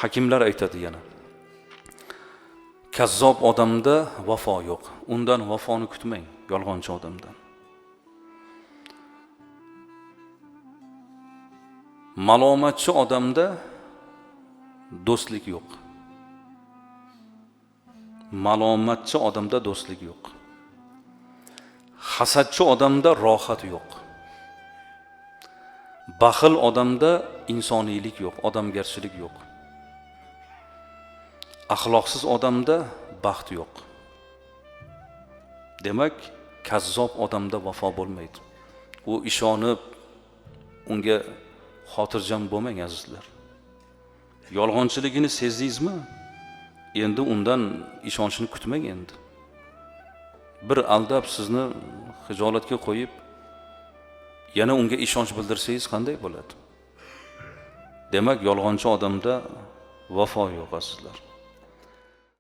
Hakimlar aytadi yana. Kazzob odamda vafo yo'q. Undan vafoni kutmang, yolg'onchi odamdan. Malomatchi odamda do'stlik yo'q. Malomatchi odamda do'stlik yo'q. Hasadchi odamda rohat yo'q. Baxil odamda insoniylik yo'q, odamgarchilik yo'q. Axloqsiz odamda baxt yo'q. Demak, kazzob odamda vafo bo'lmaydi. U ishonib unga xotirjam bo'lmang azizlar. Yolg'onchiligini sezdingizmi? Endi undan ishonchni kutmang endi. Bir aldab sizni xijolatga qo'yib, yana unga ishonch bildirsangiz qanday bo'ladi? Demak, yolg'onchi odamda vafo yo'q azizlar.